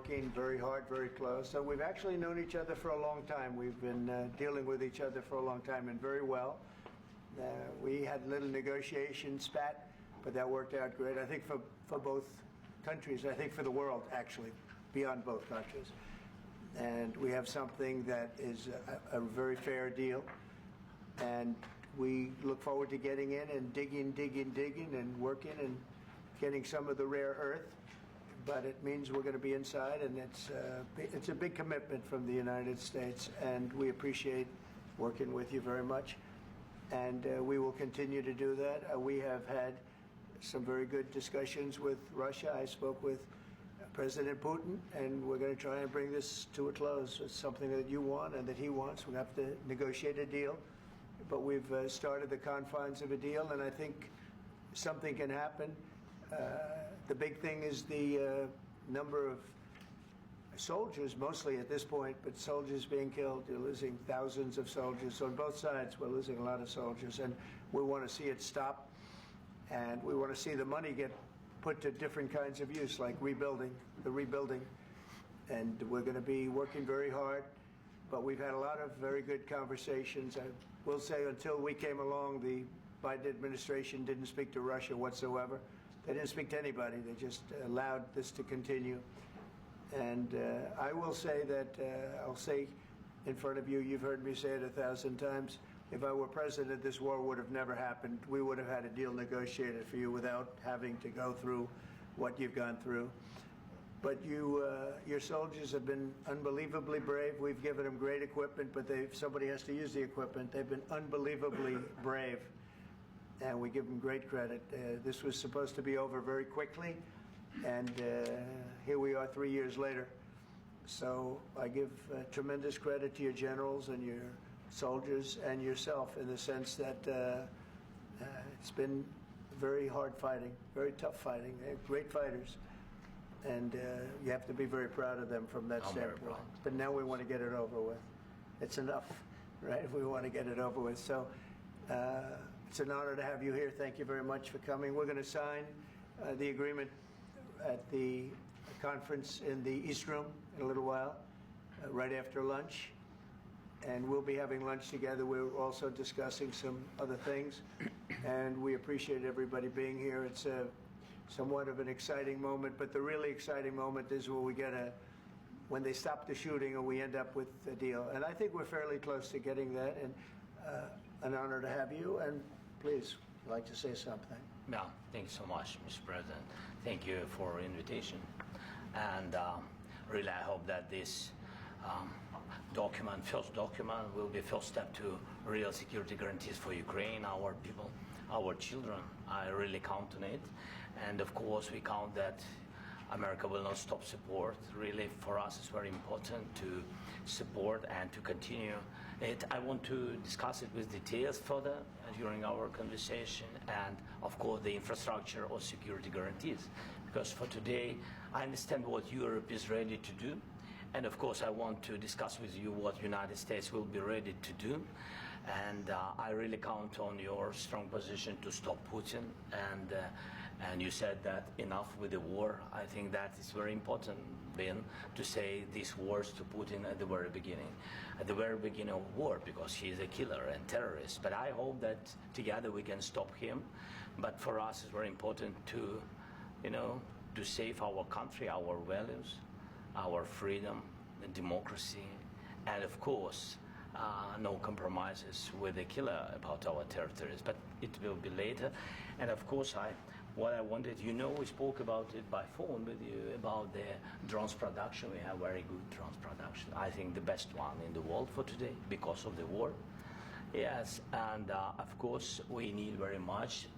working very hard, very close. So we've actually known each other for a long time. We've been dealing with each other for a long time and very well. We had a little negotiation spat, but that worked out great. I think for both countries, I think for the world, actually, beyond both countries. And we have something that is a very fair deal. And we look forward to getting in and digging and working and getting some of the rare earth. But it means we're going to be inside, and it's a big commitment from the United States, and we appreciate working with you very much. And we will continue to do that. We have had some very good discussions with Russia. I spoke with President Putin, and we're going to try and bring this to a close. It's something that you want and that he wants. We have to negotiate a deal, but we've started the confines of a deal, and I think something can happen. The big thing is the number of soldiers, mostly at this point, but soldiers being killed. You're losing thousands of soldiers. So on both sides, we're losing a lot of soldiers, and we want to see it stop, and we want to see the money get put to different kinds of use, like rebuilding. And we're going to be working very hard, but we've had a lot of very good conversations. I will say until we came along, the Biden administration didn't speak to Russia whatsoever. They didn't speak to anybody. They just allowed this to continue. And I will say that, I'll say in front of you, you've heard me say it 1,000 times, if I were president, this war would have never happened. We would have had a deal negotiated for you without having to go through what you've gone through. But your soldiers have been unbelievably brave. We've given them great equipment, but somebody has to use the equipment. They've been unbelievably brave, and we give them great credit. This was supposed to be over very quickly, and here we are 3 years later. So I give tremendous credit to your generals and your soldiers and yourself in the sense that it's been very hard fighting, very tough fighting. They're great fighters, and you have to be very proud of them from that standpoint. But now we want to get it over with. It's enough, right? We want to get it over with. So it's an honor to have you here. Thank you very much for coming. We're going to sign the agreement at the conference in the East Room in a little while, right after lunch. And we'll be having lunch together. We're also discussing some other things. And we appreciate everybody being here. It's somewhat of an exciting moment, but the really exciting moment is when they stop the shooting or we end up with a deal. And I think we're fairly close to getting that, and an honor to have you. And please, I'd like to say something. Yeah, thank you so much, Mr. President. Thank you for invitation. And really, I hope that this first document, will be first step to real security guarantees for Ukraine, our people, our children. I really count on it. And of course, we count that America will not stop support. Really, for us, it's very important to support and to continue it. I want to discuss it with details further during our conversation, and of course, the infrastructure or security guarantees. Because for today, I understand what Europe is ready to do. And of course, I want to discuss with you what the United States will be ready to do. And I really count on your strong position to stop Putin. And you said that enough with the war. I think that is very important, Ben, to say these words to Putin at the very beginning of war, because he is a killer and terrorist. But I hope that together we can stop him. But for us, it's very important to, to save our country, our values, our freedom, democracy, and of course, no compromises with the killer about our territories. But it will be later. And of course, what I wanted, we spoke about it by phone with you about the drones production. We have very good drones production. I think the best one in the world for today because of the war. Yes, and of course, we need very much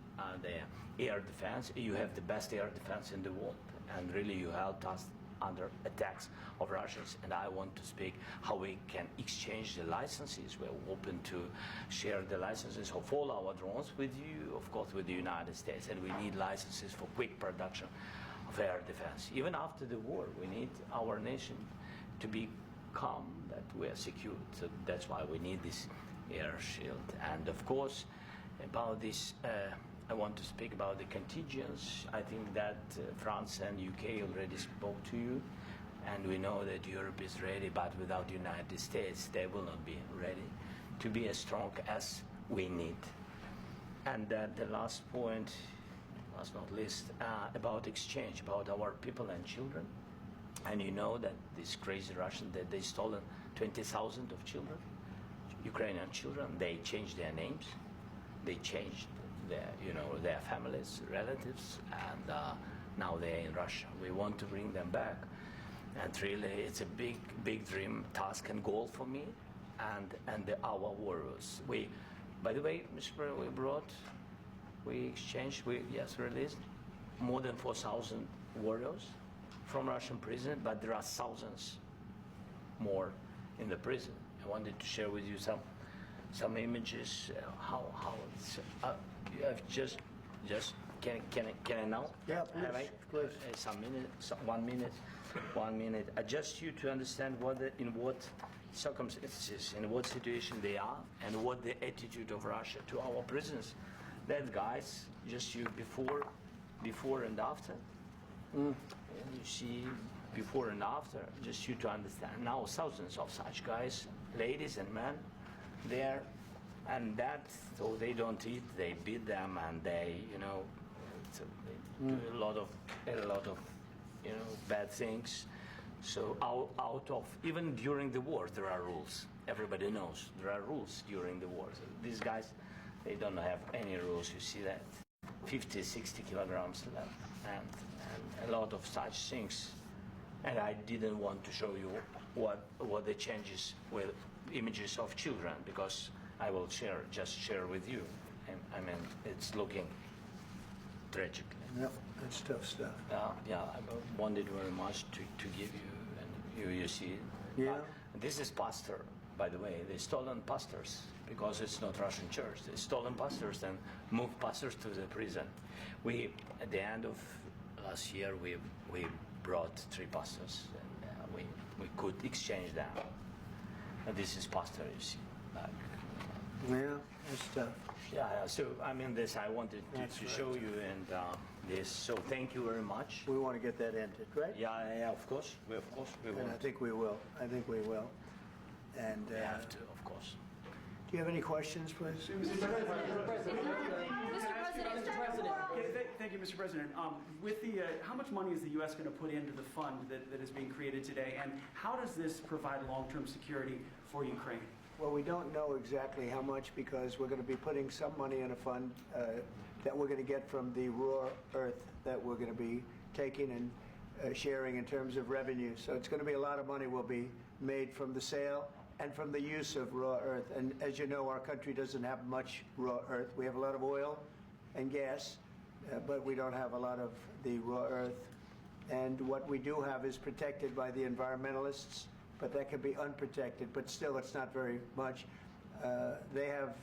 the air defense. You have the best air defense in the world, and really you helped us under attacks of Russians, and I want to speak how we can exchange the licenses. We're open to share the licenses of all our drones with you, of course, with the United States, and we need licenses for quick production of air defense. Even after the war, we need our nation to be calm, that we are secure. So that's why we need this air shield. And of course, about this, I want to speak about the contingents. I think that France and UK already spoke to you, And we know that Europe is ready, but without the United States, they will not be ready to be as strong as we need. And the last point, last not least, about exchange, about our people and children. And you know that these crazy Russians, that they stolen 20,000 of children, Ukrainian children. They changed their names, they changed their families, relatives, and now they're in Russia. We want to bring them back, and really, it's a big dream, task, and goal for me, and our warriors. By the way, Mr. President, we released more than 4,000 warriors from Russian prison, but there are thousands more in the prison. I wanted to share with you some images. How it's just can I now? Yeah, please. Some minute, 1 minute. Just you to understand in what circumstances, in what situation they are, and what the attitude of Russia to our prisons. That guys, just you before and after. And you see before and after, just you to understand. Now thousands of such guys, ladies and men, there, and so they don't eat, they beat them, and they do a lot of bad things. So out of, even during the war, there are rules. Everybody knows there are rules during the war. So these guys, they don't have any rules. You see that 50, 60 kilograms left, and a lot of such things. And I didn't want to show you what the changes with images of children, because I will just share with you. I mean, it's looking tragic. Yep, that's tough stuff. Yeah, I wanted very much to give you, and you see. Yeah. This is pastor, by the way. They stolen pastors because it's not Russian church. They stolen pastors and moved pastors to the prison. We, at the end of last year, we brought 3 pastors, and we could exchange them. And this is pastor, you see. Yeah, that's tough. Yeah. So I mean, this I wanted to show you, and this. So thank you very much. We want to get that ended, right? Yeah. Of course, we And will. I think we will. And We have to, of course. do you have any questions, please? Mr. President. Thank you, Mr. President. With the, how much money is the U.S. going to put into the fund that is being created today, and how does this provide long-term security for Ukraine? Well, we don't know exactly how much, because we're going to be putting some money in a fund that we're going to get from the raw earth that we're going to be taking and sharing in terms of revenue. So it's going to be a lot of money will be made from the sale and from the use of raw earth. And as you know, our country doesn't have much raw earth. We have a lot of oil and gas, but we don't have a lot of the raw earth. And what we do have is protected by the environmentalists, but that can be unprotected, but still it's not very much. They have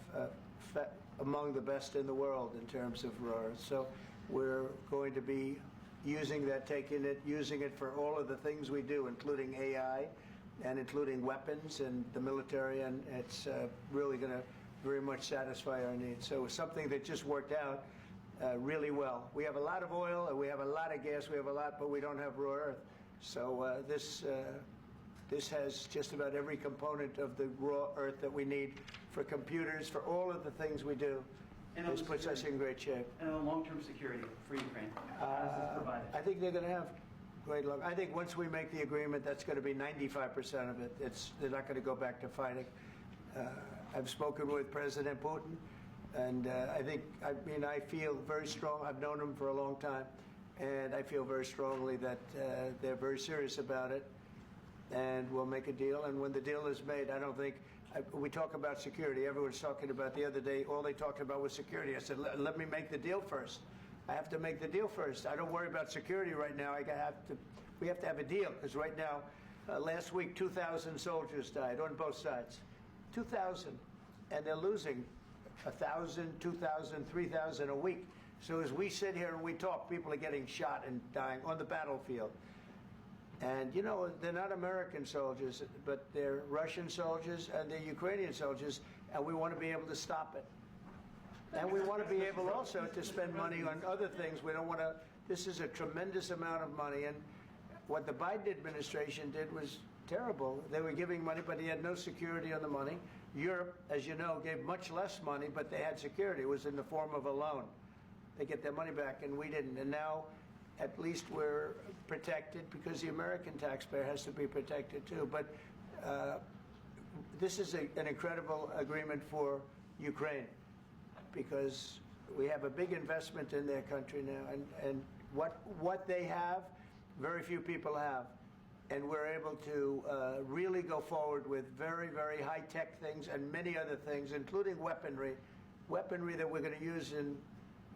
among the best in the world in terms of raw earth. So we're going to be using that, using it for all of the things we do, including AI and including weapons and the military, and it's really going to very much satisfy our needs. So it's something that just worked out really well. We have a lot of oil, and we have a lot of gas, but we don't have raw earth. So this has just about every component of the raw earth that we need for computers, for all of the things we do. And this puts us in great shape. And on long-term security for Ukraine, how does this provide it? I think they're going to have great luck. I think once we make the agreement, that's going to be 95% of it. They're not going to go back to fighting. I've spoken with President Putin, and I feel very strong. I've known him for a long time, and I feel very strongly that they're very serious about it, and we'll make a deal. And when the deal is made, I don't think we talk about security. Everyone's talking about the other day. All they talked about was security. I said, let me make the deal first. I have to make the deal first. I don't worry about security right now. We have to have a deal, because right now, last week, 2,000 soldiers died on both sides. 2,000, and they're losing 1,000, 2,000, 3,000 a week. So as we sit here and we talk, people are getting shot and dying on the battlefield. And they're not American soldiers, but they're Russian soldiers and they're Ukrainian soldiers, and we want to be able to stop it. And we want to be able also to spend money on other things. We don't want to. This is a tremendous amount of money, and what the Biden administration did was terrible. They were giving money, but he had no security on the money. Europe, as you know, gave much less money, but they had security. It was in the form of a loan. They get their money back, and we didn't. And now, at least we're protected because the American taxpayer has to be protected too. But this is an incredible agreement for Ukraine because we have a big investment in their country now, and what they have, very few people have. And we're able to really go forward with very, very high-tech things and many other things, including weaponry that we're going to use in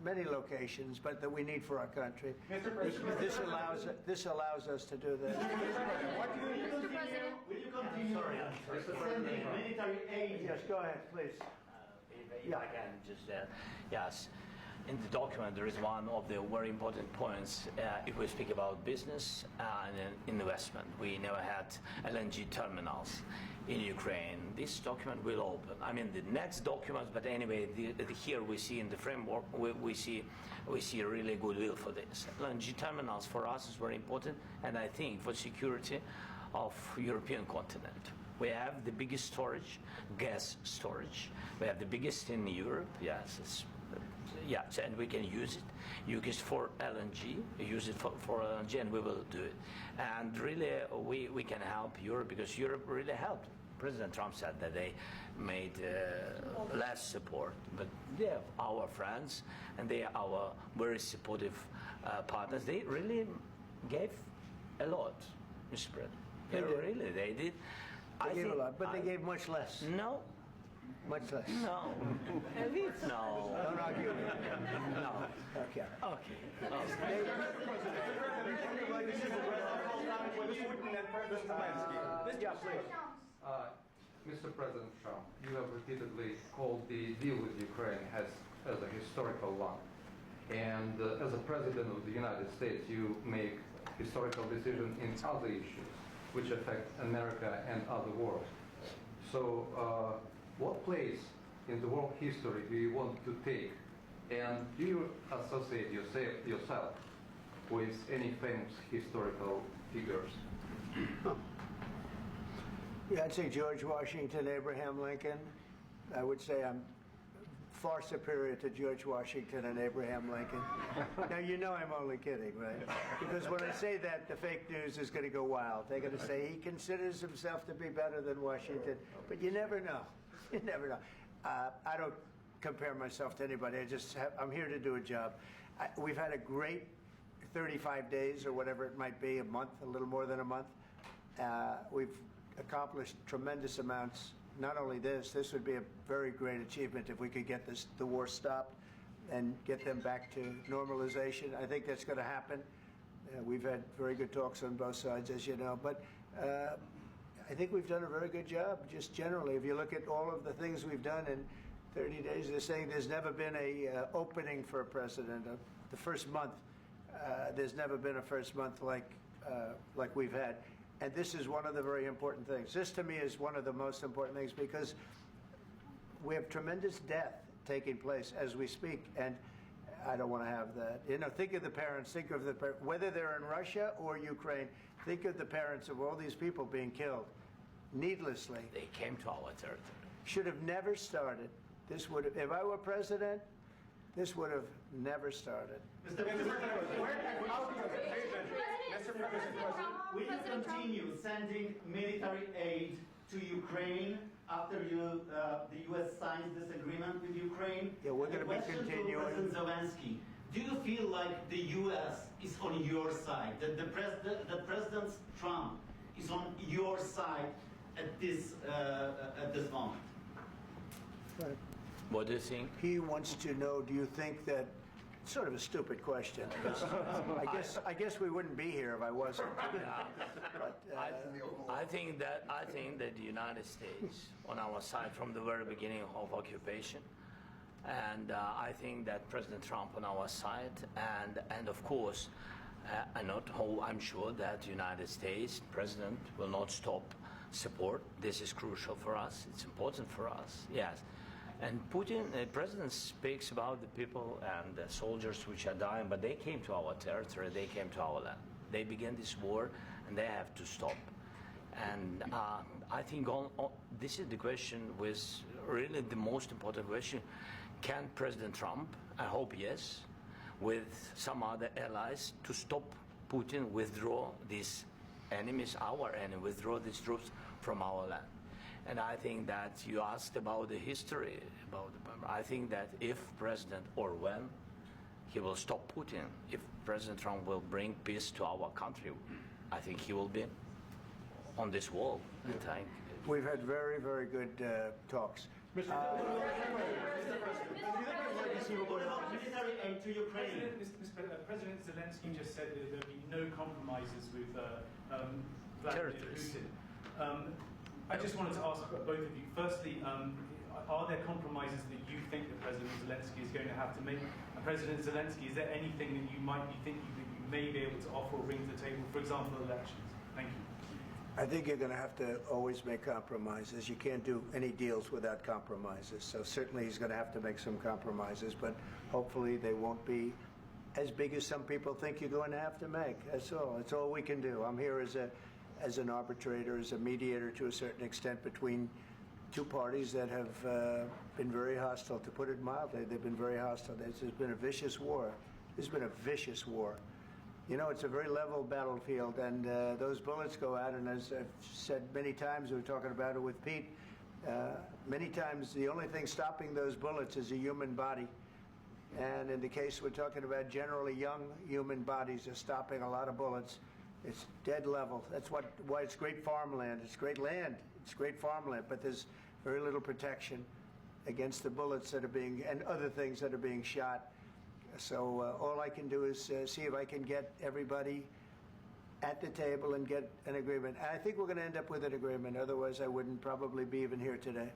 many locations, but that we need for our country. This allows us to do that. Mr. President. Will you continue sending military aid? Yes, go ahead, please. If I can just yes. In the document, there is one of the very important points. If we speak about business and investment, we never had LNG terminals in Ukraine. This document will open. I mean, the next documents, but anyway, here we see in the framework, we see a really good will for this. LNG terminals for us is very important, and I think for security of European continent. We have the biggest storage, gas storage. We have the biggest in Europe. Yes, yes, and we can use it. Use it for LNG. Use it for LNG, and we will do it. And really, we can help Europe because Europe really helped. President Trump said that they made less support, but they are our friends and they are our very supportive partners. They really gave a lot, Mr. President. They did. They gave a lot, but they gave much less. No. Much less. No. No. Don't argue with me. No. Okay. Okay. Yeah, please. Mr. President Trump, you have repeatedly called the deal with Ukraine as a historical one. And as a President of the United States, you make historical decisions in other issues which affect America and other world. So what place in the world history do you want to take? And do you associate yourself with any famous historical figures? Yeah, I'd say George Washington, Abraham Lincoln. I would say I'm far superior to George Washington and Abraham Lincoln. Now, you know I'm only kidding, right? Because when I say that, the fake news is going to go wild. They're going to say he considers himself to be better than Washington. But you never know. You never know. I don't compare myself to anybody. I'm here to do a job. We've had a great 35 days or whatever it might be, a month, a little more than a month. We've accomplished tremendous amounts. Not only this would be a very great achievement if we could get the war stopped and get them back to normalization. I think that's going to happen. We've had very good talks on both sides, as you know. But I think we've done a very good job, just generally. If you look at all of the things we've done in 30 days, they're saying there's never been a opening for a president. The first month, there's never been a first month like we've had. And this is one of the very important things. This, to me, is one of the most important things because we have tremendous death taking place as we speak, and I don't want to have that. You know, think of the parents, whether they're in Russia or Ukraine, think of the parents of all these people being killed needlessly. They came to our territory. Should have never started. This would have, if I were president, this would have never started. Mr. President, will you continue sending military aid to Ukraine after the U.S. signs this agreement with Ukraine? Yeah, we're going to be continuing. President Zelensky, do you feel like the U.S. is on your side, that President Trump is on your side at this moment? Right. What do you think? He wants to know, do you think that, sort of a stupid question, because I guess we wouldn't be here if I wasn't. But, I think that the United States on our side from the very beginning of occupation, and I think that President Trump on our side, and of course, I'm sure that the United States President will not stop support. This is crucial for us. It's important for us. Yes. And Putin, the president, speaks about the people and the soldiers which are dying, but they came to our territory, they came to our land. They began this war, and they have to stop. And I think this is the question, with really the most important question: can President Trump, I hope yes, with some other allies, to stop Putin, withdraw these enemies, our enemy, withdraw these troops from our land? And I think that you asked about the history, I think that if President, or when, he will stop Putin, if President Trump will bring peace to our country, I think he will be on this wall. We've had very, very good talks. Military aid to Ukraine. President Zelensky just said that there'll be no compromises with Vladimir Putin. I just wanted to ask both of you. Firstly, are there compromises that you think that President Zelensky is going to have to make? And President Zelensky, is there anything that you might be thinking that you may be able to offer or bring to the table, for example, elections? Thank you. I think you're going to have to always make compromises. You can't do any deals without compromises. So certainly he's going to have to make some compromises, but hopefully they won't be as big as some people think you're going to have to make. That's all. That's all we can do. I'm here as an arbitrator, as a mediator to a certain extent between two parties that have been very hostile. To put it mildly, they've been very hostile. There's been a vicious war. There's been a vicious war. You know, it's a very level battlefield, and those bullets go out, and as I've said many times, we were talking about it with Pete, many times the only thing stopping those bullets is a human body. And in the case we're talking about, generally young human bodies are stopping a lot of bullets. It's dead level. That's why it's great farmland. It's great land. It's great farmland, but there's very little protection against the bullets that are being, and other things that are being shot. So all I can do is see if I can get everybody at the table and get an agreement. And I think we're going to end up with an agreement. Otherwise, I wouldn't probably be even here today.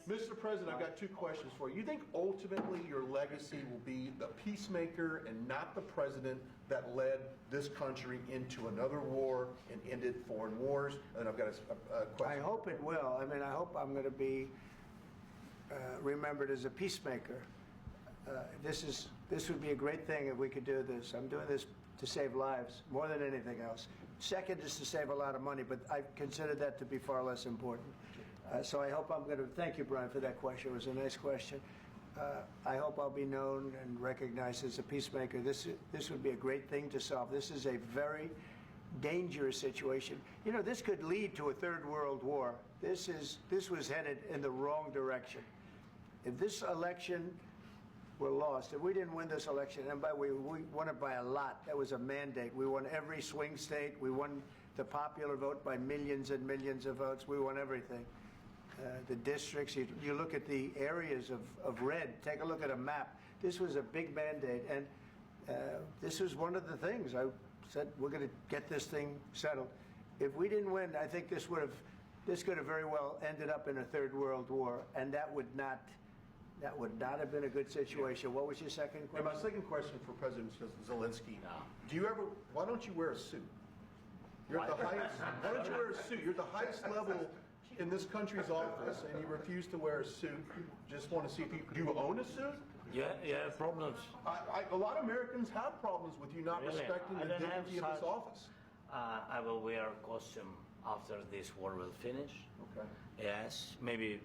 Mr. President, I've got two questions for you. You think ultimately your legacy will be the peacemaker and not the president that led this country into another war and ended foreign wars? And I've got a question. I hope it will. I mean, I hope I'm going to be remembered as a peacemaker. This would be a great thing if we could do this. I'm doing this to save lives more than anything else. Second is to save a lot of money, but I consider that to be far less important. So I hope I'm going to, thank you, Brian, for that question. It was a nice question. I hope I'll be known and recognized as a peacemaker. This would be a great thing to solve. This is a very dangerous situation. You know, this could lead to a third world war. This was headed in the wrong direction. If this election were lost, if we didn't win this election, and by the way, we won it by a lot. That was a mandate. We won every swing state. We won the popular vote by millions and millions of votes. We won everything. The districts, you look at the areas of red, take a look at a map. This was a big mandate, and this was one of the things. I said, we're going to get this thing settled. If we didn't win, I think this could have very well ended up in a third world war, and that would not have been a good situation. What was your second question? And my second question for President Zelensky, why don't you wear a suit? You're at the highest, why don't you wear a suit? You're at the highest level in this country's office, and you refuse to wear a suit. Just want to see if do you own a suit? Yeah, problems. A lot of Americans have problems with you not Really? respecting the dignity of this office. I will wear a costume after this war will finish. Okay. Yes, maybe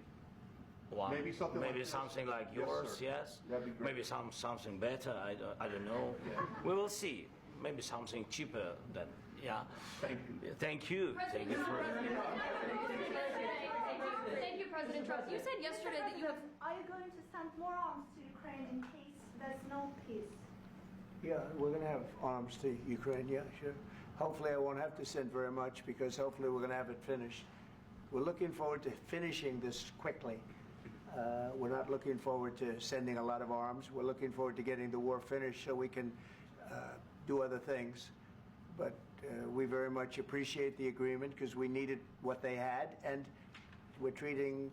one. Maybe something like this. something like Yes, yours. sir. Yes. That'd be great. Maybe something better. I don't know. Yeah. We will see. Maybe something cheaper than. Yeah. Thank you. Thank you. Thank you, President Trump. You said yesterday that you have. Are you going to send more arms to Ukraine in case there's no peace? Yeah, we're going to have arms to Ukraine, yeah, sure. Hopefully I won't have to send very much, because hopefully we're going to have it finished. We're looking forward to finishing this quickly. We're not looking forward to sending a lot of arms. We're looking forward to getting the war finished so we can do other things. But we very much appreciate the agreement, because we needed what they had, and we're treating,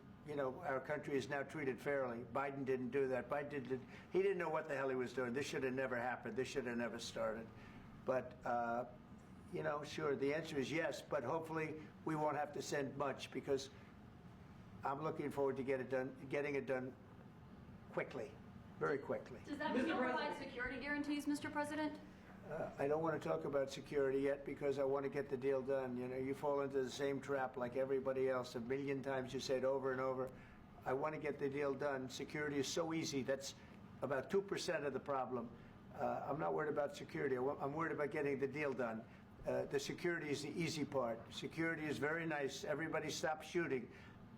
our country is now treated fairly. Biden didn't do that. He didn't know what the hell he was doing. This should have never happened. This should have never started. But, sure, the answer is yes, but hopefully we won't have to send much, because I'm looking forward to getting it done quickly. very quickly. Does that mean you'll provide security guarantees, Mr. President? I don't want to talk about security yet because I want to get the deal done. You know, you fall into the same trap like everybody else. A million times you say it over and over. I want to get the deal done. Security is so easy. That's about 2% of the problem. I'm not worried about security. I'm worried about getting the deal done. The security is the easy part. Security is very nice. Everybody stopped shooting.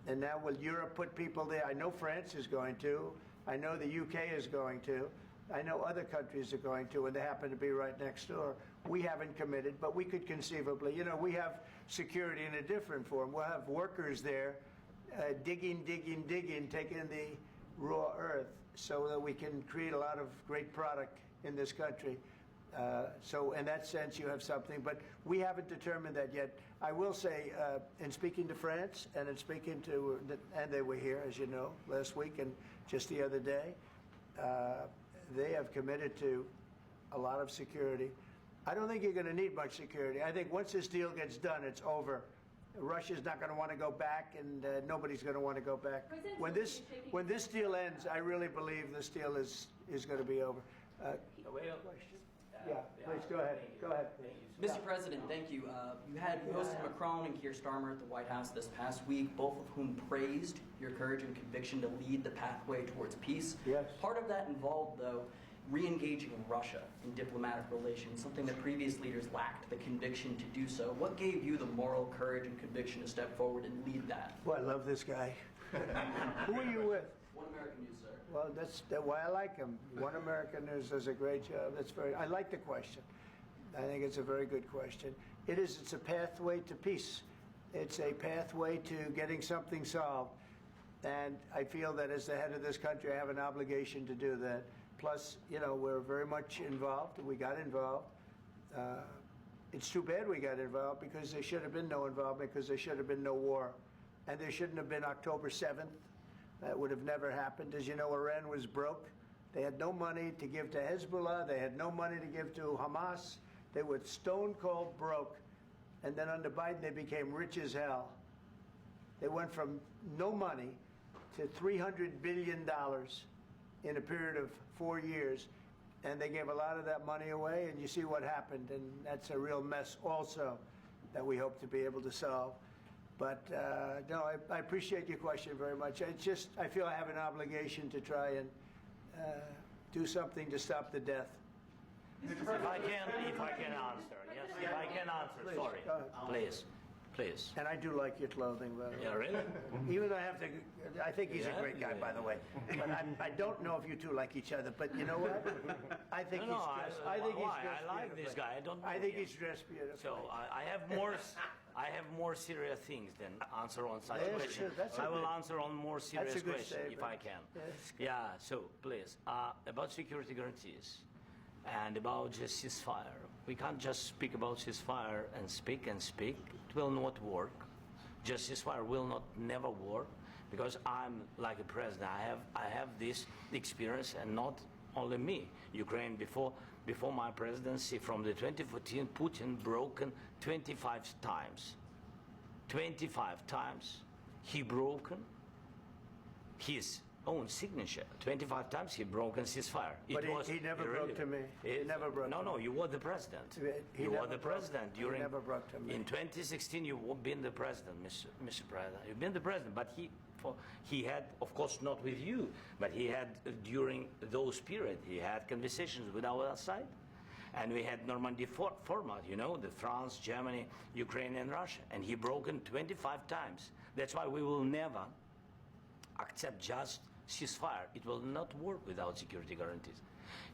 And now will Europe put people there? I know France is going to. I know the UK is going to. I know other countries are going to, and they happen to be right next door. We haven't committed, but we could conceivably. You know, we have security in a different form. We'll have workers there digging, taking the raw earth so that we can create a lot of great product in this country. So in that sense, you have something, but we haven't determined that yet. I will say, in speaking to France and in speaking to, and they were here, as you know, last week and just the other day, they have committed to a lot of security. I don't think you're going to need much security. I think once this deal gets done, it's over. Russia's not going to want to go back, and nobody's going to want to go back. When this deal ends, I really believe this deal is going to be over. Yeah, please go ahead. Go ahead. Mr. President, thank you. You hosted Macron and Keir Starmer at the White House this past week, both of whom praised your courage and conviction to lead the pathway towards peace. Yes. Part of that involved, though, re-engaging Russia in diplomatic relations, something that previous leaders lacked the conviction to do so. What gave you the moral courage and conviction to step forward and lead that? Well, I love this guy. Who are you with? One American News, sir. Well, that's why I like him. One American News does a great job. I like the question. I think it's a very good question. It's a pathway to peace. It's a pathway to getting something solved. And I feel that as the head of this country, I have an obligation to do that. Plus, you know, we're very much involved. We got involved. It's too bad we got involved because there should have been no involvement, because there should have been no war. And there shouldn't have been October 7th. That would have never happened. As you know, Iran was broke. They had no money to give to Hezbollah. They had no money to give to Hamas. They were stone cold broke. And then under Biden, they became rich as hell. They went from no money to $300 billion in a period of 4 years. And they gave a lot of that money away, and you see what happened. And that's a real mess also that we hope to be able to solve. But no, I appreciate your question very much. It's just, I feel I have an obligation to try and do something to stop the death. If I can answer, yes, if I can answer, Please, sorry, go ahead. please. And I do like your clothing, by the way. Yeah, really? Even though I think he's a great guy, by the way. But I don't know if you two like each other. But you know what? I think he's dressed. I think he's dressed I like this guy. I think he's dressed beautifully. So I have more serious things than answer on such Yes, questions. sure, that's a I will good- answer on more serious good questions if statement. I can. Yes. Yeah. So please, about security guarantees and about just ceasefire. We can't just speak about ceasefire and speak. It will not work. Just ceasefire will never work, because I'm like a president. I have this experience, and not only me. Ukraine before my presidency, from the 2014, Putin broken 25 times. 25 times he broken his own signature. 25 times he broken ceasefire. But he never broke to me. He never broke. No, you were the president. You were the president during. He never broke to me. In 2016, you've been the president, Mr. President. You've been the president, but he had, of course, not with you, but he had during those periods, he had conversations with our side, and we had Normandy format. You know, the France, Germany, Ukraine, and Russia, and he broken 25 times. That's why we will never accept just ceasefire. It will not work without security guarantees.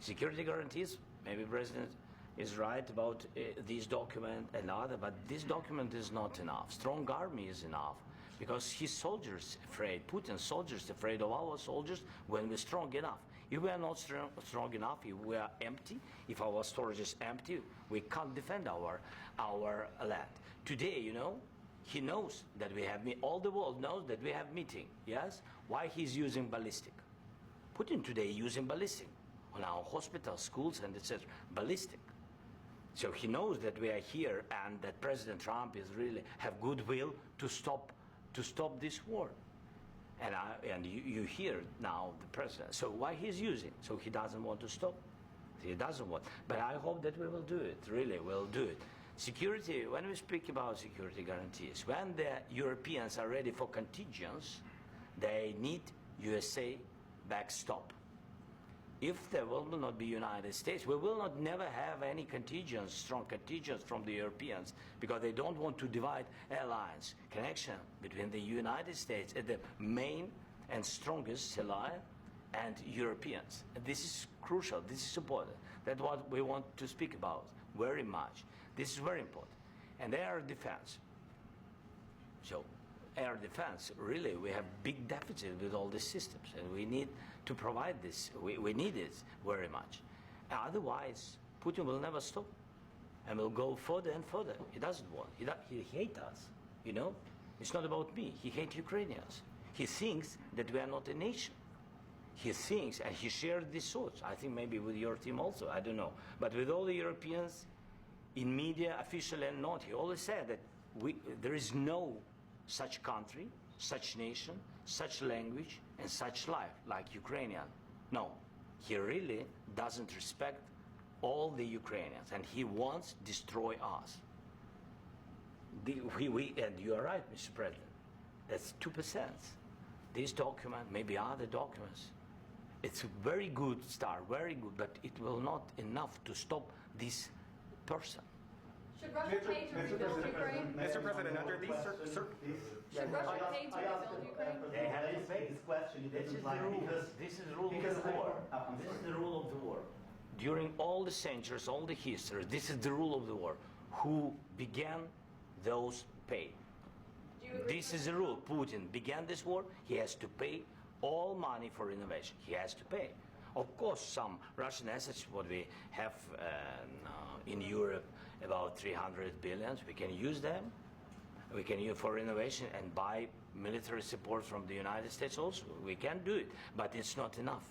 Security guarantees, maybe President is right about this document and other, but this document is not enough. Strong army is enough, because his soldiers afraid, Putin's soldiers afraid of our soldiers when we're strong enough. If we are not strong enough, if we are empty, if our storage is empty, we can't defend our land. Today, you know, he knows that we have, all the world knows that we have meeting, yes? Why he's using ballistic? Putin today using ballistic on our hospitals, schools, and etc. Ballistic. So he knows that we are here, and that President Trump is really have goodwill to stop this war. And you hear now the president. So why he's using? So he doesn't want to stop. He doesn't want. But I hope that we will do it. Really, we'll do it. Security. When we speak about security guarantees, when the Europeans are ready for contingents, they need USA backstop. If there will not be United States, we will not never have any contingents, strong contingents from the Europeans, because they don't want to divide alliance, connection between the United States and the main and strongest ally and Europeans. And this is crucial, this is important. That's what we want to speak about very much. This is very important. And air defense. So air defense, really, we have big deficit with all these systems, and we need to provide this. We need it very much. Otherwise, Putin will never stop, and will go further and further. He doesn't want. He hates us, you know? It's not about me. He hates Ukrainians. He thinks that we are not a nation. He thinks, and he shared these thoughts, I think maybe with your team also, I don't know. But with all the Europeans, in media, official and not, he always said that there is no such country, such nation, such language, and such life like Ukrainian. No, he really doesn't respect all the Ukrainians, and he wants to destroy us. And you are right, Mr. President, that's 2%. This document, maybe other documents, it's a very good start, very good, but it will not enough to stop this person. Should Russia pay to rebuild Ukraine? Mr. President, under these Should Russia pay to rebuild Ukraine? They have to pay this question. This is the rule. This is the rule of the war. This is the rule of the war. During all the centuries, all the history, this is the rule of the war. Who began, those pay. This is the rule. Putin began this war. He has to pay all money for innovation. He has to pay. Of course, some Russian assets, what we have in Europe, about 300 billion, we can use them. We can use for innovation and buy military support from the United States also. We can do it, but it's not enough.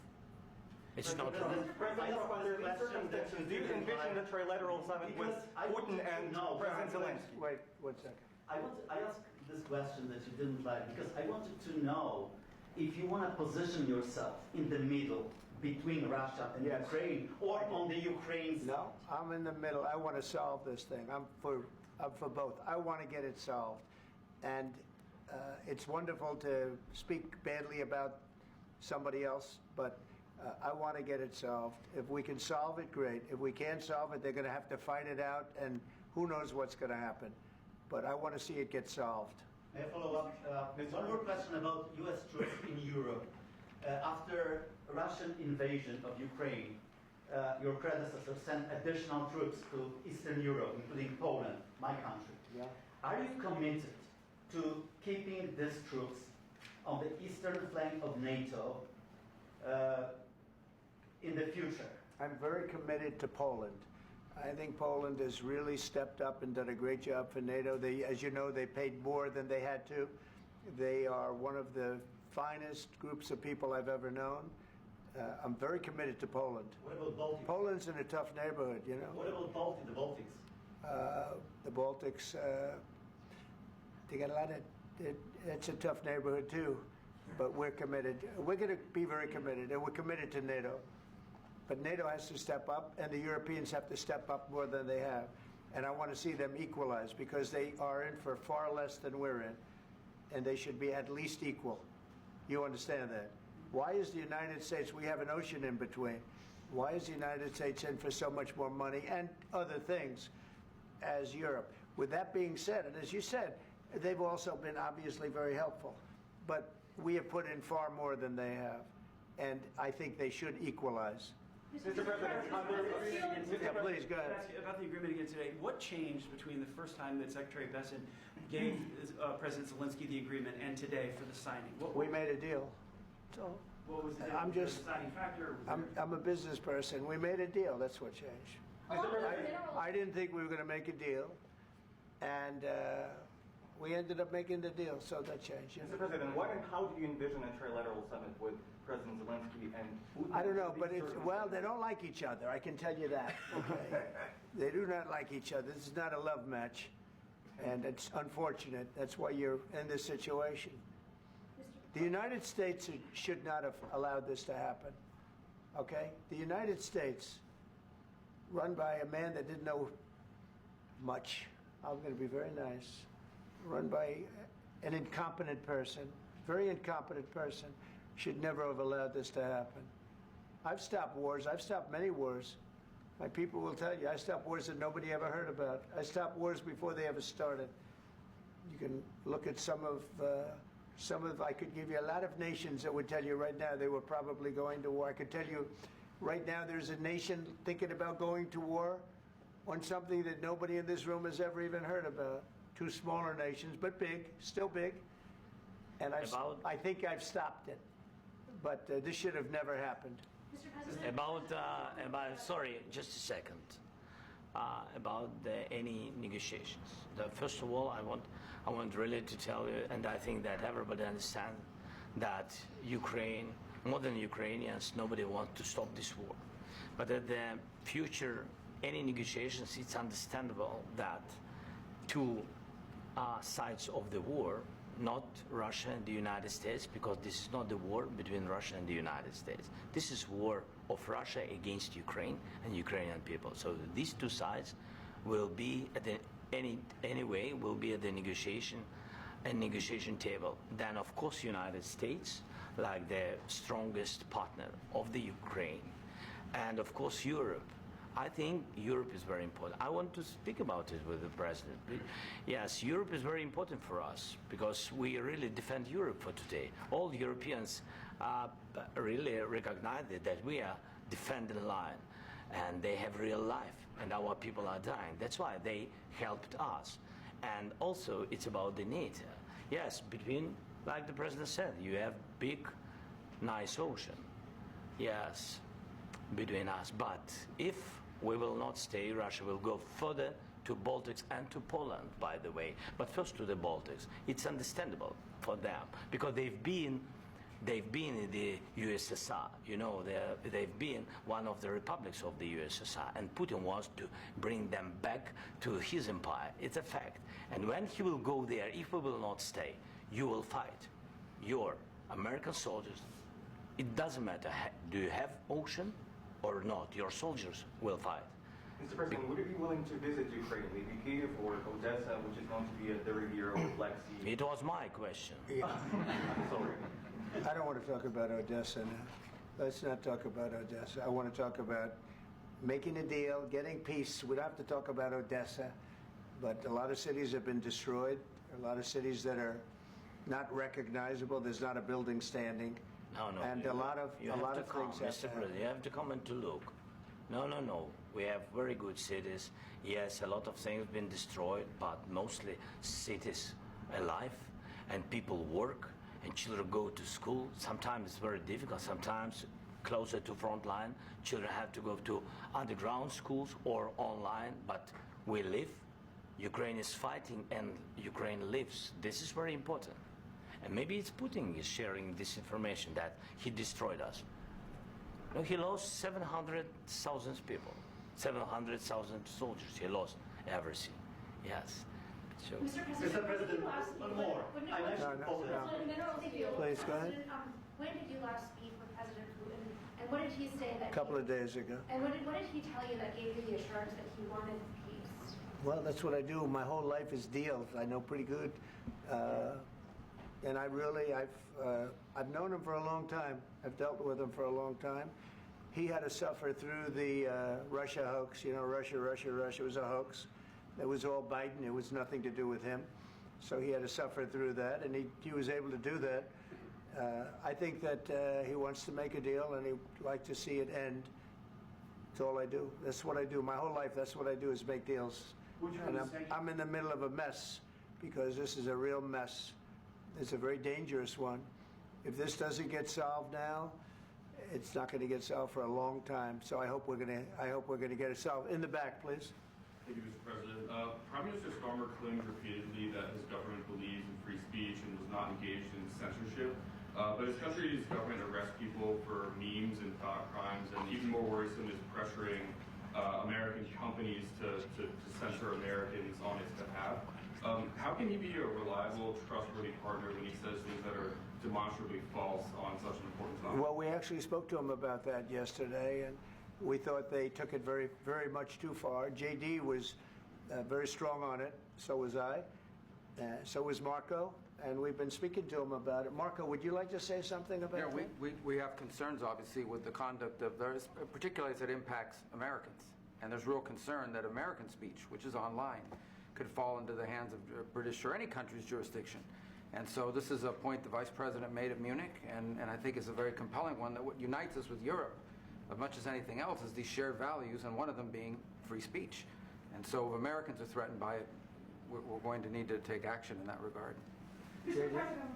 It's not enough. President Trump, under these circumstances, do you envision a trilateral summit with Putin and President Zelensky? Wait 1 second. I asked this question that you didn't like because I wanted to know if you want to position yourself in the middle between Russia and Yes. Ukraine, or on the Ukraine side. No, I'm in the middle. I want to solve this thing. I'm for both. I want to get it solved. And it's wonderful to speak badly about somebody else, but I want to get it solved. If we can solve it, great. If we can't solve it, they're going to have to fight it out, and who knows what's going to happen. But I want to see it get solved. May I follow up? One more question about U.S. troops in Europe. After Russian invasion of Ukraine, your predecessor sent additional troops to Eastern Europe, including Poland, my country. Yeah. Are you committed to keeping these troops on the eastern flank of NATO in the future? I'm very committed to Poland. I think Poland has really stepped up and done a great job for NATO. As you know, they paid more than they had to. They are one of the finest groups of people I've ever known. I'm very committed to Poland. What about Baltics? Poland's in a tough neighborhood, you know. What about the Baltics? The Baltics, they got a lot of, it's a tough neighborhood too, but we're committed. We're going to be very committed, and we're committed to NATO. But NATO has to step up, and the Europeans have to step up more than they have. And I want to see them equalize, because they are in for far less than we're in, and they should be at least equal. You understand that? Why is the United States, we have an ocean in between, why is the United States in for so much more money and other things as Europe? With that being said, and as you said, they've also been obviously very helpful, but we have put in far more than they have, and I think they should equalize. Mr. President, Yeah, please, go ahead. About the agreement again today, what changed between the first time that Secretary Bessent gave President Zelensky the agreement and today for the signing? We made a deal. So What was the I'm just, deciding factor? I'm a business person. We made a deal. That's what changed. I didn't think we were going to make a deal, and we ended up making the deal, so that changed. Mr. President, what and how do you envision a trilateral summit with President Zelensky and Putin? I don't know, but it's, well, they don't like each other. I can tell you that. Okay? They do not like each other. This is not a love match, and it's unfortunate. That's why you're in this situation. The United States should not have allowed this to happen. Okay? The United States, run by a man that didn't know much, I'm going to be very nice, run by an incompetent person, very incompetent person, should never have allowed this to happen. I've stopped wars. I've stopped many wars. My people will tell you, I stopped wars that nobody ever heard about. I stopped wars before they ever started. You can look at some of, I could give you a lot of nations that would tell you right now they were probably going to war. I could tell you right now there's a nation thinking about going to war on something that nobody in this room has ever even heard about. Two smaller nations, but big, still big. And I think I've stopped it. But this should have never happened. Mr. President? Sorry, just a second. About any negotiations. First of all, I want really to tell you, and I think that everybody understands that Ukraine, more than Ukrainians, nobody wants to stop this war. But at the future, any negotiations, it's understandable that two sides of the war, not Russia and the United States, because this is not the war between Russia and the United States. This is war of Russia against Ukraine and Ukrainian people. So these two sides will be at the anyway will be at the negotiation table. Then of course United States, like the strongest partner of the Ukraine, and of course Europe. I think Europe is very important. I want to speak about it with the president. Yes, Europe is very important for us because we really defend Europe for today. All Europeans really recognize that we are defending the line and they have real life and our people are dying. That's why they helped us. And also it's about the NATO. Yes, between, like the president said, you have big, nice ocean. Yes, between us. But if we will not stay, Russia will go further to Baltics and to Poland, by the way. But first to the Baltics. It's understandable for them because they've been in the USSR. You know, they've been one of the republics of the USSR, and Putin wants to bring them back to his empire. It's a fact. And when he will go there, if we will not stay, you will fight. Your American soldiers, it doesn't matter, do you have ocean or not, your soldiers will fight. Mr. President, would you be willing to visit Ukraine, maybe Kyiv or Odessa, which is going to be a 30-year-old Black Sea? It was my question. Yeah. Sorry. I don't want to talk about Odessa now. Let's not talk about Odessa. I want to talk about making a deal, getting peace. We don't have to talk about Odessa, but a lot of cities have been destroyed. A lot of cities that are not recognizable. There's not a building standing. No. And a lot of things have to happen. You have to come and to look. No. We have very good cities. Yes, a lot of things have been destroyed, but mostly cities alive, and people work, and children go to school. Sometimes it's very difficult. Sometimes closer to front line, children have to go to underground schools or online, but we live. Ukraine is fighting, and Ukraine lives. This is very important. And maybe it's Putin is sharing this information that he destroyed us. No, he lost 700,000 people, 700,000 soldiers. He lost everything. Yes. So. Mr. President, one more. I mentioned Poland. Please, go ahead. When did you last speak with President Putin, and what did he say that? A couple of days ago. And what did he tell you that gave you the assurance that he wanted peace? Well, that's what I do. My whole life is deals. I know pretty good. And I've known him for a long time. I've dealt with him for a long time. He had to suffer through the Russia hoax. You know, Russia was a hoax. It was all Biden. It was nothing to do with him. So he had to suffer through that, and he was able to do that. I think that he wants to make a deal, and he'd like to see it end. That's all I do. That's what I do. My whole life, that's what I do is make deals. And I'm in the middle of a mess because this is a real mess. It's a very dangerous one. If this doesn't get solved now, it's not going to get solved for a long time. So I hope we're going to get it solved. In the back, please. Thank you, Mr. President. Prime Minister Starmer claimed repeatedly that his government believes in free speech and was not engaged in censorship. But his country's government arrests people for memes and thought crimes, and even more worrisome is pressuring American companies to censor Americans on its behalf. How can he be a reliable, trustworthy partner when he says things that are demonstrably false on such an important topic? Well, we actually spoke to him about that yesterday, and we thought they took it very, very much too far. JD was very strong on it. So was I. So was Marco. And we've been speaking to him about it. Marco, would you like to say something about that? We have concerns, obviously, with the conduct of those, particularly as it impacts Americans. And there's real concern that American speech, which is online, could fall into the hands of British or any country's jurisdiction. And so this is a point the Vice President made at Munich, and I think is a very compelling one, that what unites us with Europe, as much as anything else, is these shared values, and one of them being free speech. And so if Americans are threatened by it, we're going to need to take action in that regard. Mr. President.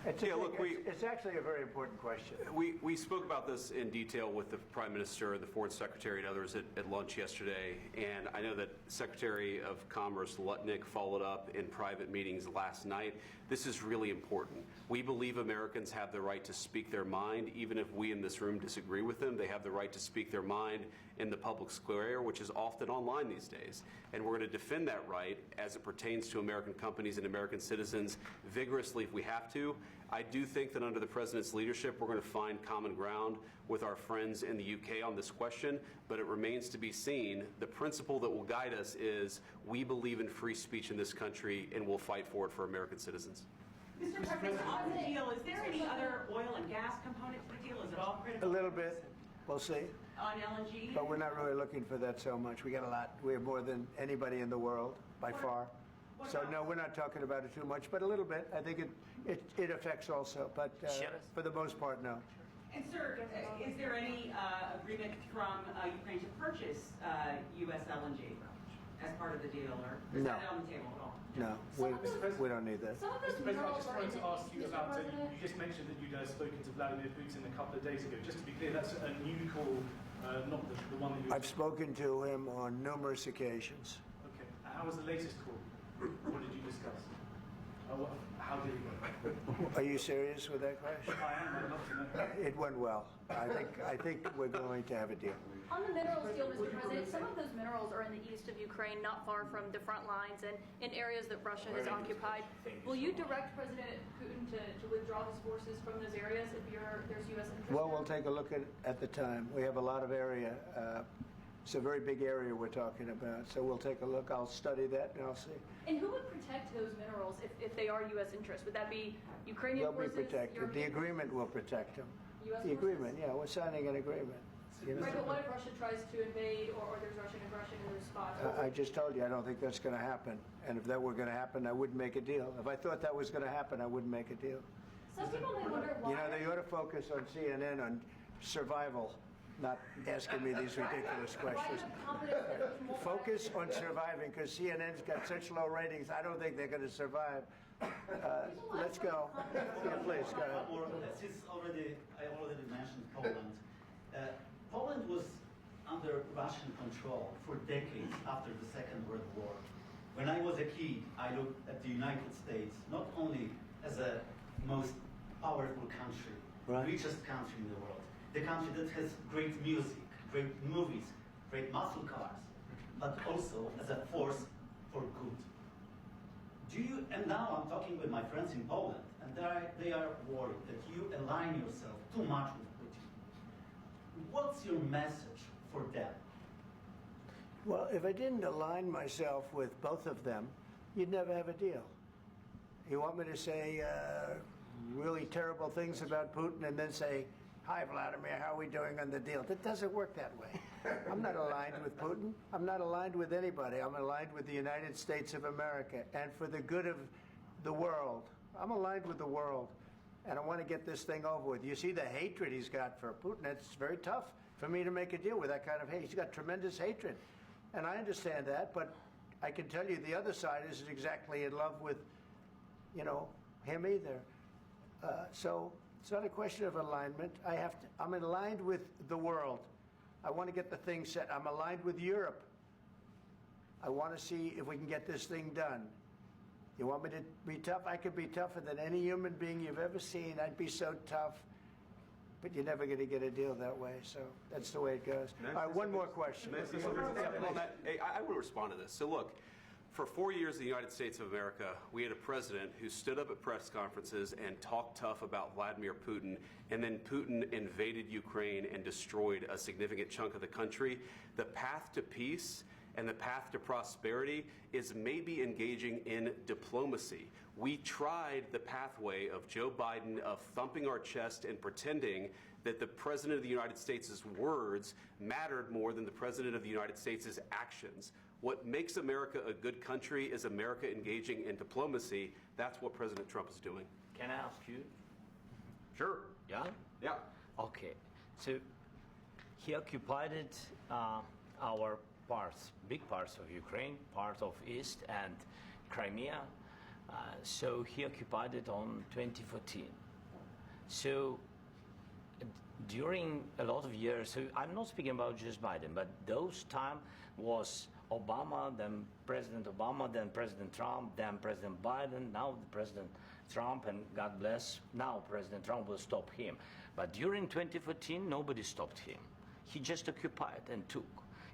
It's actually a very important question. We spoke about this in detail with the Prime Minister, the Foreign Secretary, and others at lunch yesterday. And I know that Secretary of Commerce Lutnick followed up in private meetings last night. This is really important. We believe Americans have the right to speak their mind, even if we in this room disagree with them. They have the right to speak their mind in the public square, which is often online these days. And we're going to defend that right as it pertains to American companies and American citizens vigorously if we have to. I do think that under the President's leadership, we're going to find common ground with our friends in the UK on this question, but it remains to be seen. The principle that will guide us is we believe in free speech in this country, and we'll fight for it for American citizens. Mr. President, on the deal, is there any other oil and gas component to the deal? Is it all critical? A little bit. We'll see. On LNG? But we're not really looking for that so much. We got a lot. We have more than anybody in the world, by far. So no, we're not talking about it too much, but a little bit. I think it affects also, but for the most part, no. And sir, is there any agreement from Ukraine to purchase U.S. LNG as part of the deal, or is that on the table at all? No, we don't need that. Mr. President, I just wanted to ask you about, you just mentioned that you'd spoken to Vladimir Putin a couple of days ago. Just to be clear, that's a new call, not the one that you... I've spoken to him on numerous occasions. Okay. How was the latest call? What did you discuss? How did it go? Are you serious with that question? I am. I'd love to know. It went well. I think we're going to have a deal. On the minerals deal, Mr. President, some of those minerals are in the east of Ukraine, not far from the front lines and in areas that Russia has occupied. Will you direct President Putin to withdraw his forces from those areas if there's U.S. interest? Well, we'll take a look at the time. We have a lot of area. It's a very big area we're talking about, so we'll take a look. I'll study that and I'll see. And who would protect those minerals if they are U.S. interests? Would that be Ukrainian They'll forces? They'll be protected. The agreement will protect them. US the forces? agreement, yeah, we're signing an agreement. You know? Right, but what if Russia tries to invade or there's Russian aggression in those spots? I just told you I don't think that's going to happen. And if that were going to happen, I wouldn't make a deal. If I thought that was going to happen, I wouldn't make a deal. Some people may wonder why. You know, they ought to focus on CNN on survival, not asking me these ridiculous questions. Focus on surviving, because CNN's got such low ratings, I don't think they're going to survive. Let's go. Yeah, please, go ahead. I already mentioned Poland. Poland was under Russian control for decades after the Second World War. When I was a kid, I looked at the United States not only as a most powerful country, richest country in the world, the country that has great music, great movies, great muscle cars, but also as a force for good. And now I'm talking with my friends in Poland, and they are worried that you align yourself too much with Putin. What's your message for them? Well, if I didn't align myself with both of them, you'd never have a deal. You want me to say really terrible things about Putin and then say, "Hi, Vladimir, how are we doing on the deal?" That doesn't work that way. I'm not aligned with Putin. I'm not aligned with anybody. I'm aligned with the United States of America and for the good of the world. I'm aligned with the world, and I want to get this thing over with. You see the hatred he's got for Putin. It's very tough for me to make a deal with that kind of hate. He's got tremendous hatred, and I understand that, but I can tell you the other side isn't exactly in love with, him either. So it's not a question of alignment. I'm aligned with the world. I want to get the thing set. I'm aligned with Europe. I want to see if we can get this thing done. You want me to be tough? I could be tougher than any human being you've ever seen. I'd be so tough. but you're never going to get a deal that way. So that's the way it goes. All right, one more question. I want to respond to this. So look, for 4 years in the United States of America, we had a president who stood up at press conferences and talked tough about Vladimir Putin, and then Putin invaded Ukraine and destroyed a significant chunk of the country. The path to peace and the path to prosperity is maybe engaging in diplomacy. We tried the pathway of Joe Biden of thumping our chest and pretending that the President of the United States' words mattered more than the President of the United States' actions. What makes America a good country is America engaging in diplomacy. That's what President Trump is doing. Can I ask you? Sure. Yeah? Yeah. Okay. So he occupied our parts, big parts of Ukraine, part of East and Crimea. So he occupied it on 2014. So during a lot of years, so I'm not speaking about just Biden, but those time was Obama, then President Obama, then President Trump, then President Biden, now the President Trump, and God bless, now President Trump will stop him. But during 2014, nobody stopped him. He just occupied and took.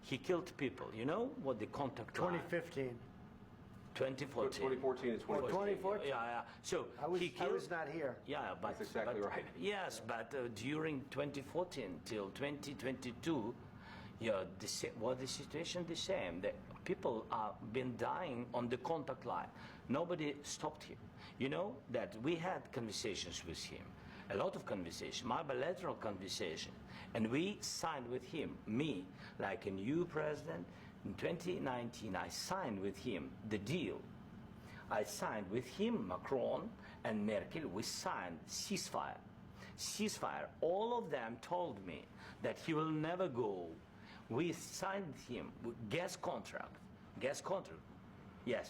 He killed people. You know what the contact 2015. 2014 2014. and 2014. 2014? Yeah. So I was not here. Yeah, but that's exactly right. Yes, but during 2014 till 2022, the situation the same. The people have been dying on the contact line. Nobody stopped him. You know that we had conversations with him, a lot of conversation, my bilateral conversation, and we signed with him, me, like a new president. In 2019, I signed with him the deal. I signed with him, Macron and Merkel, we signed ceasefire. Ceasefire. All of them told me that he will never go. We signed him with gas contract. Yes,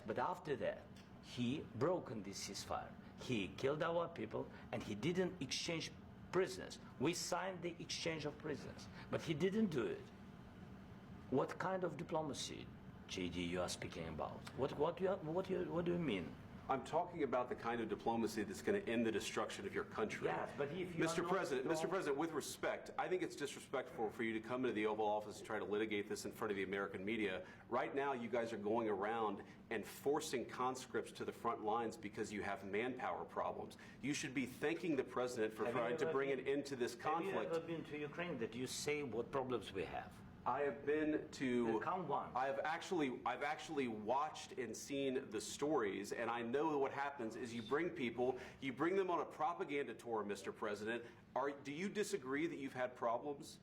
but after that, he broken this ceasefire. He killed our people, and he didn't exchange prisoners. We signed the exchange of prisoners, but he didn't do it. What kind of diplomacy, JD, you are speaking about? What do you mean? I'm talking about the kind of diplomacy that's going to end the destruction of your country. Yes, but if you Mr. President, with respect, I think it's disrespectful for you to come into the Oval Office and try to litigate this in front of the American media. Right now, you guys are going around and forcing conscripts to the front lines because you have manpower problems. You should be thanking the President for trying to bring an end to this conflict. Have you ever been to Ukraine that you say what problems we have? I have been to. Count one. I've actually watched and seen the stories, and I know what happens is you bring people, you bring them on a propaganda tour, Mr. President. Do you disagree that you've had problems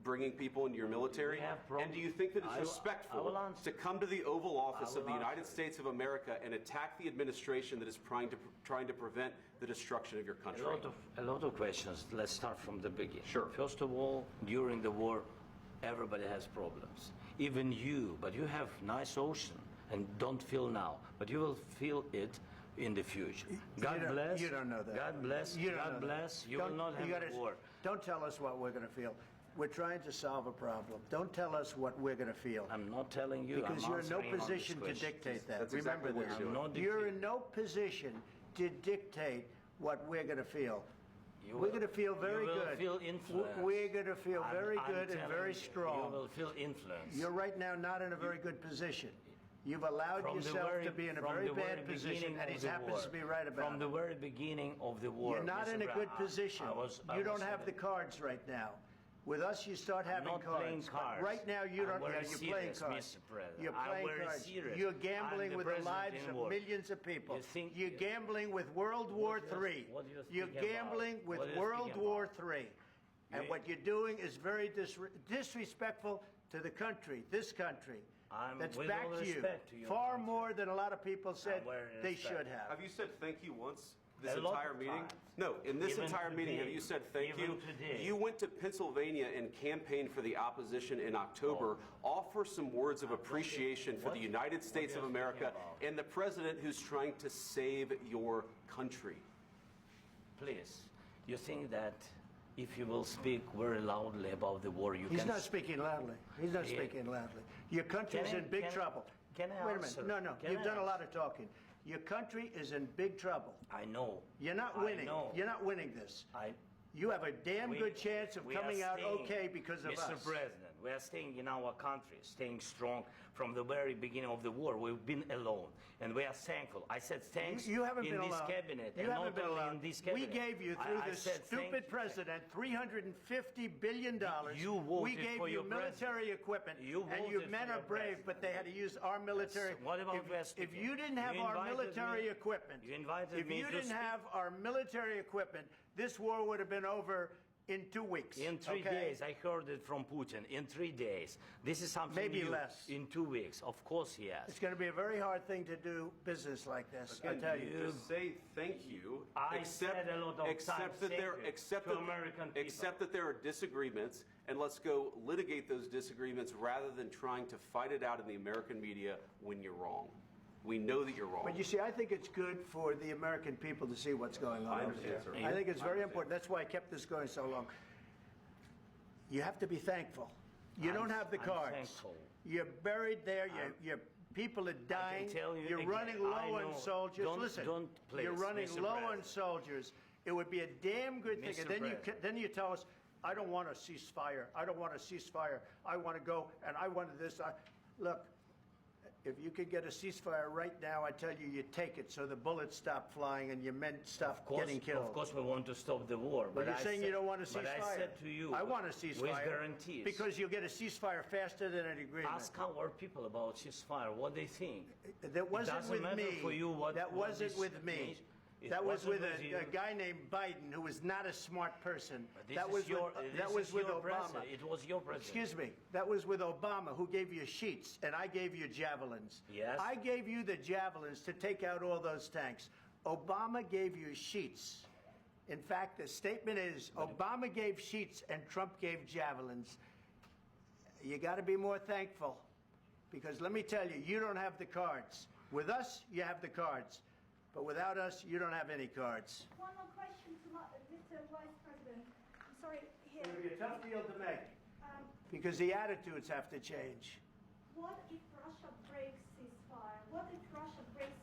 bringing people into your military? We have problems. And do you think that it's respectful to come to the Oval Office of the United States of America and attack the administration that is trying to prevent the destruction of your country? A lot of questions. Let's start from the beginning. Sure. First of all, during the war, everybody has problems, even you, but you have nice ocean and don't feel now, but you will feel it in the future. God bless. You don't know that. God bless. God bless. You will not have a war. Don't tell us what we're going to feel. We're trying to solve a problem. Don't tell us what we're going to feel. I'm not telling you. Because you're in no position to dictate that. That's Remember exactly what this. You're in no position to dictate what we're going to feel. We're going to feel very good. You will feel influence. We're going to feel very good and very strong. You will feel influence. You're right now not in a very good position. You've allowed yourself to be in a very bad position, and he happens to be right about it. From the very beginning of the war. You're not in a good position. You don't have the cards right now. With us, you start having cards. But right now, you don't. Yeah, you're playing cards. You're playing cards. You're gambling with the lives of millions of people. You're gambling with World War III. You're gambling with World War III. And what you're doing is very disrespectful to the country, this country. That's back to you. Far more than a lot of people said they should have. Have you said thank you once? This entire meeting? No, in this entire meeting, have you said thank you? You went to Pennsylvania and campaigned for the opposition in October. Offer some words of appreciation for the United States of America and the president who's trying to save your country. Please, you think that if you will speak very loudly about the war, you can... He's not speaking loudly. He's not speaking loudly. Your country's in big trouble. Can I Wait a minute. No. You've done a lot of talking. Your country is in big trouble. I know. You're not winning. You're not winning this. you have a damn good chance of coming out okay because of us. Mr. President, we are staying in our country, staying strong from the very beginning of the war. We've been alone, and we are thankful. I said thanks you haven't in been this alone. cabinet, You and haven't not been only alone. in this cabinet. We gave you, through this stupid president, $350 billion. You voted we gave for you your military equipment, and your men are brave, but they had to use our military. Yes. What about if you didn't have our military equipment, if you didn't have our military equipment, this war would have been over in 2 weeks. In 3 days, I heard it from Putin. In 3 days, this is something maybe new. less. In 2 weeks, of course, yes. It's going to be a very hard thing to do business like this. I tell you. Just say thank you. I said a lot of times accept that there are disagreements, and let's go litigate those disagreements rather than trying to fight it out in the American media when you're wrong. We know that you're wrong. But you see, I think it's good for the American people to see what's going on. I understand, sir. I think it's very important. That's why I kept this going so long. You have to be thankful. You don't have the cards. Thankful. You're buried there. Your people are dying. You're running low on soldiers. Listen, you're running low on soldiers. It would be a damn good thing. And then you tell us, I don't want a ceasefire. I don't want a ceasefire. I want to go, and I wanted this. Look. If you could get a ceasefire right now, I tell you, you take it so the bullets stop flying and your men stop getting killed. Of course, we want to stop the war. But you're saying you don't want a ceasefire. But I said to you, I want a ceasefire. With guarantees. Because you'll get a ceasefire faster than an agreement. Ask our people about ceasefire, what they think. That wasn't with me. For you what, that wasn't with me. That was with a guy named Biden, who was not a smart person. That was with Obama. It was your president. Excuse me. That was with Obama, who gave you sheets, and I gave you javelins. Yes. I gave you the javelins to take out all those tanks. Obama gave you sheets. In fact, the statement is Obama gave sheets and Trump gave javelins. You got to be more thankful, because let me tell you, you don't have the cards. With us, you have the cards. But without us, you don't have any cards. One more question to Mr. Vice President. I'm sorry, here. It's going to be a tough deal to make, because the attitudes have to change. What if Russia breaks ceasefire? What if Russia breaks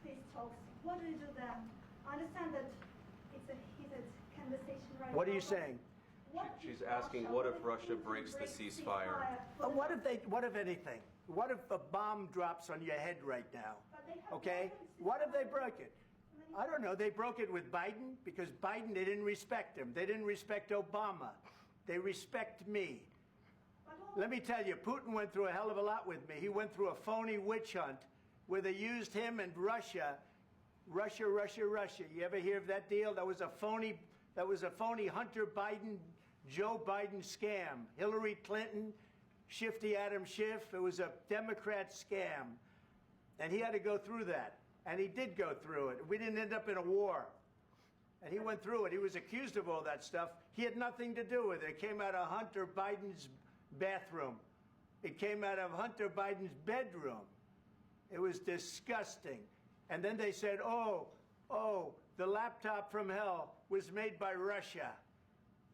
peace talks? What do you do then? I understand that it's a heated conversation right now. What are you saying? She's asking, what if Russia breaks the ceasefire? What if anything? What if a bomb drops on your head right now? Okay? What if they broke it? I don't know. They broke it with Biden because Biden, they didn't respect him. They didn't respect Obama. They respect me. Let me tell you, Putin went through a hell of a lot with me. He went through a phony witch hunt where they used him and Russia. Russia. You ever hear of that deal? That was a phony Hunter Biden, Joe Biden scam. Hillary Clinton, Shifty Adam Schiff. It was a Democrat scam. And he had to go through that. And he did go through it. We didn't end up in a war. And he went through it. He was accused of all that stuff. He had nothing to do with it. It came out of Hunter Biden's bathroom. It came out of Hunter Biden's bedroom. It was disgusting. And then they said, oh, the laptop from hell was made by Russia.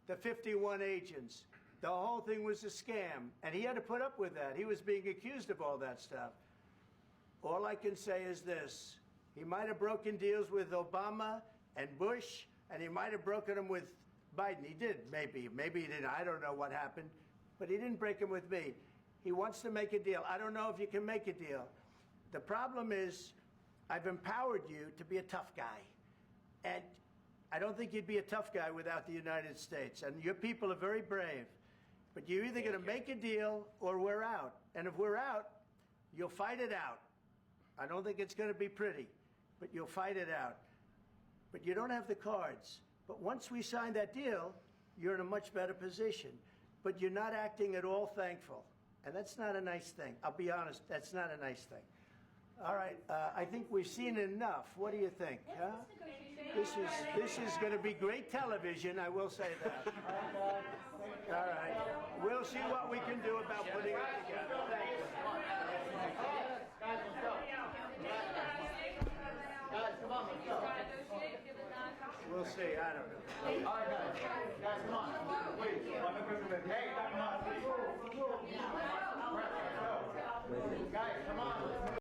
The 51 agents. The whole thing was a scam. And he had to put up with that. He was being accused of all that stuff. All I can say is this. He might have broken deals with Obama and Bush, and he might have broken them with Biden. He did, maybe. Maybe he didn't. I don't know what happened. But he didn't break them with me. He wants to make a deal. I don't know if you can make a deal. The problem is I've empowered you to be a tough guy. And I don't think you'd be a tough guy without the United States. And your people are very brave. But you're either going to make a deal or we're out. And if we're out, you'll fight it out. I don't think it's going to be pretty, but you'll fight it out. But you don't have the cards. But once we sign that deal, you're in a much better position. But you're not acting at all thankful. And that's not a nice thing. I'll be honest, that's not a nice thing. All right, I think we've seen enough. What do you think? Huh? This is going to be great television, I will say that. All right. We'll see what we can do about putting it together. Thank you. Guys, come on, let's go. We'll see. I don't know. All right, guys, come on. Wait, hey, come on. Guys, come on.